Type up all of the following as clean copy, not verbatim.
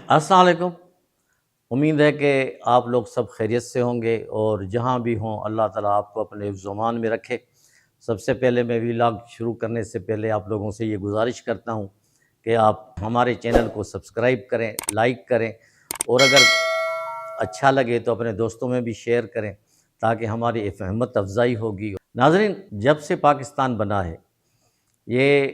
السلام علیکم۔ امید ہے کہ آپ لوگ سب خیریت سے ہوں گے اور جہاں بھی ہوں اللہ تعالیٰ آپ کو اپنے حفظ و امان میں رکھے۔ سب سے پہلے میں ولاگ شروع کرنے سے پہلے آپ لوگوں سے یہ گزارش کرتا ہوں کہ آپ ہمارے چینل کو سبسکرائب کریں، لائک کریں اور اگر اچھا لگے تو اپنے دوستوں میں بھی شیئر کریں تاکہ ہماری ہمت افزائی ہوگی۔ ناظرین، جب سے پاکستان بنا ہے یہ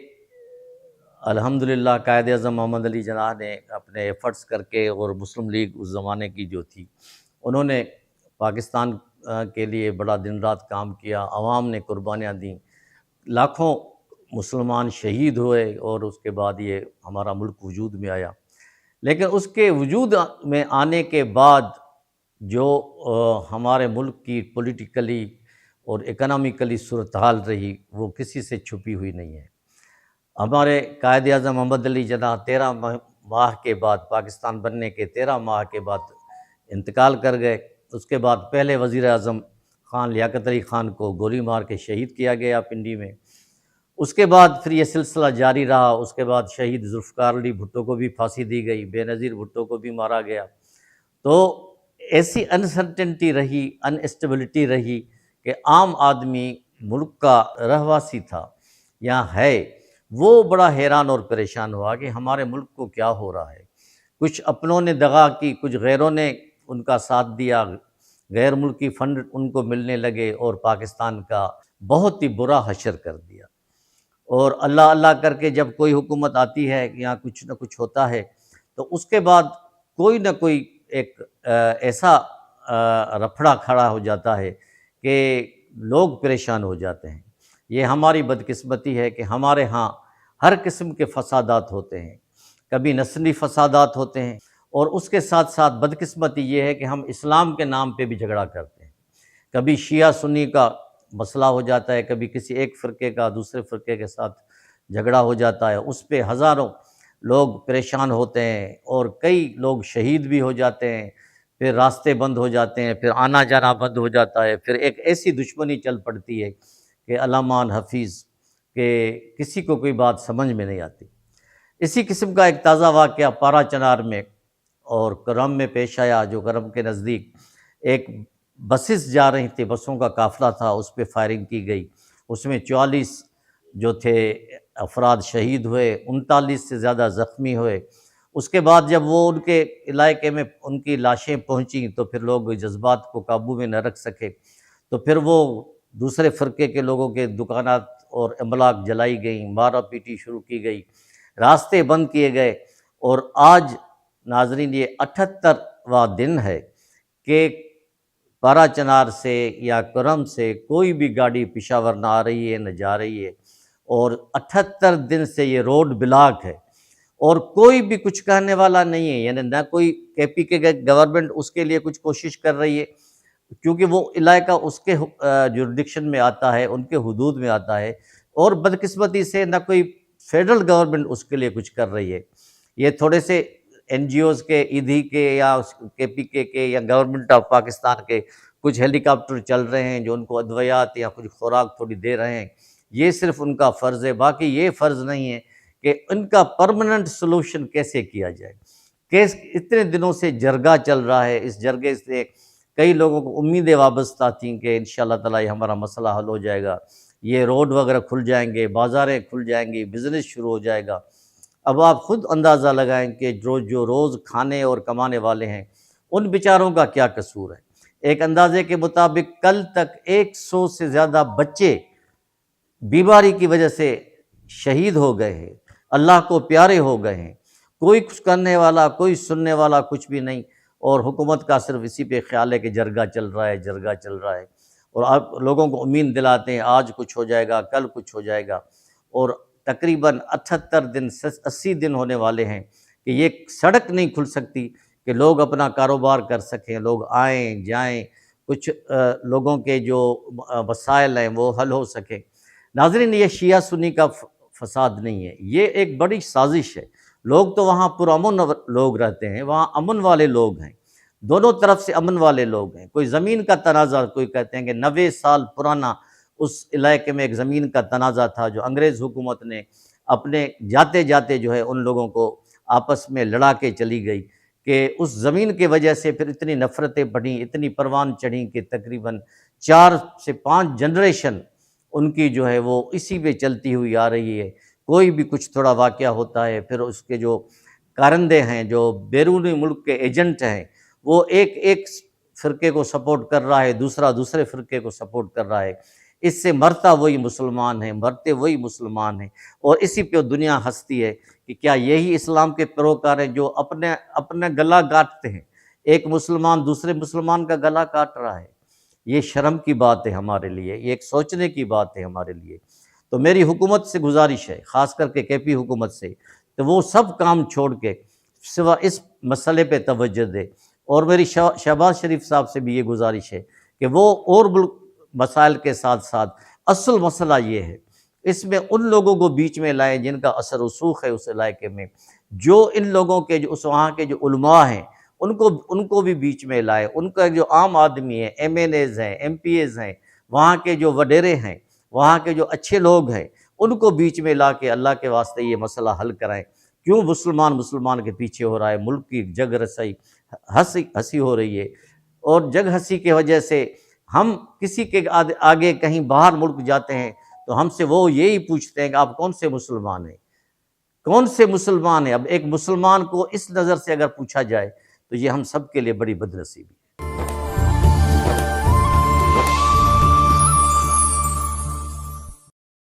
الحمدللہ قائد اعظم محمد علی جناح نے اپنے ایفرٹس کر کے اور مسلم لیگ اس زمانے کی جو تھی انہوں نے پاکستان کے لیے بڑا دن رات کام کیا، عوام نے قربانیاں دیں، لاکھوں مسلمان شہید ہوئے اور اس کے بعد یہ ہمارا ملک وجود میں آیا۔ لیکن اس کے وجود میں آنے کے بعد جو ہمارے ملک کی پولیٹیکلی اور اکنامیکلی صورتحال رہی وہ کسی سے چھپی ہوئی نہیں ہے۔ ہمارے قائد اعظم محمد علی جناح 13 ماہ کے بعد، پاکستان بننے کے 13 ماہ کے بعد انتقال کر گئے۔ اس کے بعد پہلے وزیر اعظم خان لیاقت علی خان کو گولی مار کے شہید کیا گیا پنڈی میں۔ اس کے بعد پھر یہ سلسلہ جاری رہا۔ اس کے بعد شہید ذوالفقار علی بھٹو کو بھی پھانسی دی گئی، بے نظیر بھٹو کو بھی مارا گیا۔ تو ایسی انسرٹنٹی رہی، ان اسٹیبلٹی رہی کہ عام آدمی ملک کا رہواسی تھا یا ہے وہ بڑا حیران اور پریشان ہوا کہ ہمارے ملک کو کیا ہو رہا ہے۔ کچھ اپنوں نے دغا کی، کچھ غیروں نے ان کا ساتھ دیا، غیر ملکی فنڈ ان کو ملنے لگے اور پاکستان کا بہت ہی برا حشر کر دیا۔ اور اللہ اللہ کر کے جب کوئی حکومت آتی ہے یا کچھ نہ کچھ ہوتا ہے تو اس کے بعد کوئی نہ کوئی ایک ایسا رپھڑا کھڑا ہو جاتا ہے کہ لوگ پریشان ہو جاتے ہیں۔ یہ ہماری بدقسمتی ہے کہ ہمارے ہاں ہر قسم کے فسادات ہوتے ہیں، کبھی نسلی فسادات ہوتے ہیں اور اس کے ساتھ ساتھ بدقسمتی یہ ہے کہ ہم اسلام کے نام پہ بھی جھگڑا کرتے ہیں۔ کبھی شیعہ سنی کا مسئلہ ہو جاتا ہے، کبھی کسی ایک فرقے کا دوسرے فرقے کے ساتھ جھگڑا ہو جاتا ہے، اس پہ ہزاروں لوگ پریشان ہوتے ہیں اور کئی لوگ شہید بھی ہو جاتے ہیں، پھر راستے بند ہو جاتے ہیں، پھر آنا جانا بند ہو جاتا ہے، پھر ایک ایسی دشمنی چل پڑتی ہے کہ علامہ حفیظ کہ کسی کو کوئی بات سمجھ میں نہیں آتی۔ اسی قسم کا ایک تازہ واقعہ پارا چنار میں اور کرم میں پیش آیا، جو کرم کے نزدیک ایک بسز جا رہی تھی، بسوں کا قافلہ تھا، اس پہ فائرنگ کی گئی۔ اس میں 44 جو تھے افراد شہید ہوئے، 39 سے زیادہ زخمی ہوئے۔ اس کے بعد جب وہ ان کے علاقے میں ان کی لاشیں پہنچیں تو پھر لوگ جذبات کو قابو میں نہ رکھ سکے، تو پھر وہ دوسرے فرقے کے لوگوں کے دکانات اور املاک جلائی گئیں، مارا پیٹی شروع کی گئی، راستے بند کیے گئے۔ اور آج ناظرین یہ 78واں دن ہے کہ پارا چنار سے یا کرم سے کوئی بھی گاڑی پشاور نہ آ رہی ہے نہ جا رہی ہے، اور 78 دن سے یہ روڈ بلاک ہے اور کوئی بھی کچھ کہنے والا نہیں ہے، یعنی نہ کوئی کے پی کے گورنمنٹ اس کے لیے کچھ کوشش کر رہی ہے کیونکہ وہ علاقہ اس کے جورڈکشن میں آتا ہے، ان کے حدود میں آتا ہے، اور بدقسمتی سے نہ کوئی فیڈرل گورنمنٹ اس کے لیے کچھ کر رہی ہے۔ یہ تھوڑے سے این جی اوز کے، ایدھی کے یا کے پی کے یا گورنمنٹ آف پاکستان کے کچھ ہیلی کاپٹر چل رہے ہیں جو ان کو ادویات یا کچھ خوراک تھوڑی دے رہے ہیں، یہ صرف ان کا فرض ہے، باقی یہ فرض نہیں ہے کہ ان کا پرماننٹ سلوشن کیسے کیا جائے۔ اتنے دنوں سے جرگہ چل رہا ہے، اس جرگے سے کئی لوگوں کو امیدیں وابستہ تھیں کہ انشاءاللہ تعالیٰ یہ ہمارا مسئلہ حل ہو جائے گا، یہ روڈ وغیرہ کھل جائیں گے، بازاریں کھل جائیں گی، بزنس شروع ہو جائے گا۔ اب آپ خود اندازہ لگائیں کہ جو روز کھانے اور کمانے والے ہیں ان بیچاروں کا کیا قصور ہے۔ ایک اندازے کے مطابق کل تک 100 سے زیادہ بچے بیماری کی وجہ سے شہید ہو گئے ہیں، اللہ کو پیارے ہو گئے ہیں، کوئی کچھ کرنے والا، کوئی سننے والا کچھ بھی نہیں، اور حکومت کا صرف اسی پہ خیال ہے کہ جرگہ چل رہا ہے، جرگہ چل رہا ہے، اور آپ لوگوں کو امید دلاتے ہیں آج کچھ ہو جائے گا، کل کچھ ہو جائے گا، اور تقریباً 78 دن 80 دن ہونے والے ہیں کہ یہ سڑک نہیں کھل سکتی کہ لوگ اپنا کاروبار کر سکیں، لوگ آئیں جائیں، کچھ لوگوں کے جو مسائل ہیں وہ حل ہو سکیں۔ ناظرین، یہ شیعہ سنی کا فساد نہیں ہے، یہ ایک بڑی سازش ہے۔ لوگ تو وہاں پرامن لوگ رہتے ہیں، وہاں امن والے لوگ ہیں، دونوں طرف سے امن والے لوگ ہیں۔ کوئی زمین کا تنازع، کوئی کہتے ہیں کہ 90 سال پرانا اس علاقے میں ایک زمین کا تنازع تھا جو انگریز حکومت نے اپنے جاتے جاتے جو ہے ان لوگوں کو آپس میں لڑا کے چلی گئی، کہ اس زمین کی وجہ سے پھر اتنی نفرتیں بڑھیں، اتنی پروان چڑھیں کہ تقریباً 4 سے 5 جنریشن ان کی جو ہے وہ اسی پہ چلتی ہوئی آ رہی ہے۔ کوئی بھی کچھ تھوڑا واقعہ ہوتا ہے، پھر اس کے جو کارندے ہیں، جو بیرونی ملک کے ایجنٹ ہیں، وہ ایک فرقے کو سپورٹ کر رہا ہے، دوسرا دوسرے فرقے کو سپورٹ کر رہا ہے۔ اس سے مرتا وہی مسلمان ہیں، مرتے وہی مسلمان ہیں، اور اسی پہ دنیا ہنستی ہے کہ کیا یہی اسلام کے پیروکار ہیں جو اپنے گلا کاٹتے ہیں؟ ایک مسلمان دوسرے مسلمان کا گلا کاٹ رہا ہے۔ یہ شرم کی بات ہے ہمارے لیے، یہ ایک سوچنے کی بات ہے ہمارے لیے۔ تو میری حکومت سے گزارش ہے، خاص کر کے کے پی حکومت سے، تو وہ سب کام چھوڑ کے سوا اس مسئلے پہ توجہ دے۔ اور میری شہباز شریف صاحب سے بھی یہ گزارش ہے کہ وہ اور مسائل کے ساتھ ساتھ اصل مسئلہ یہ ہے، اس میں ان لوگوں کو بیچ میں لائیں جن کا اثر رسوخ ہے اس علاقے میں، جو ان لوگوں کے جو اس وہاں کے جو علماء ہیں ان کو بھی بیچ میں لائے، ان کا جو عام آدمی ہے، ایم این ایز ہیں، ایم پی ایز ہیں، وہاں کے جو وڈیرے ہیں، وہاں کے جو اچھے لوگ ہیں، ان کو بیچ میں لا کے اللہ کے واسطے یہ مسئلہ حل کرائیں۔ کیوں مسلمان کے پیچھے ہو رہا ہے؟ ملک کی جگ ہنسی ہو رہی ہے، اور جگ ہنسی کی وجہ سے ہم کسی کے آگے کہیں باہر ملک جاتے ہیں تو ہم سے وہ یہی پوچھتے ہیں کہ آپ کون سے مسلمان ہیں، کون سے مسلمان ہیں؟ اب ایک مسلمان کو اس نظر سے اگر پوچھا جائے تو یہ ہم سب کے لیے بڑی بدنصیبی ہے۔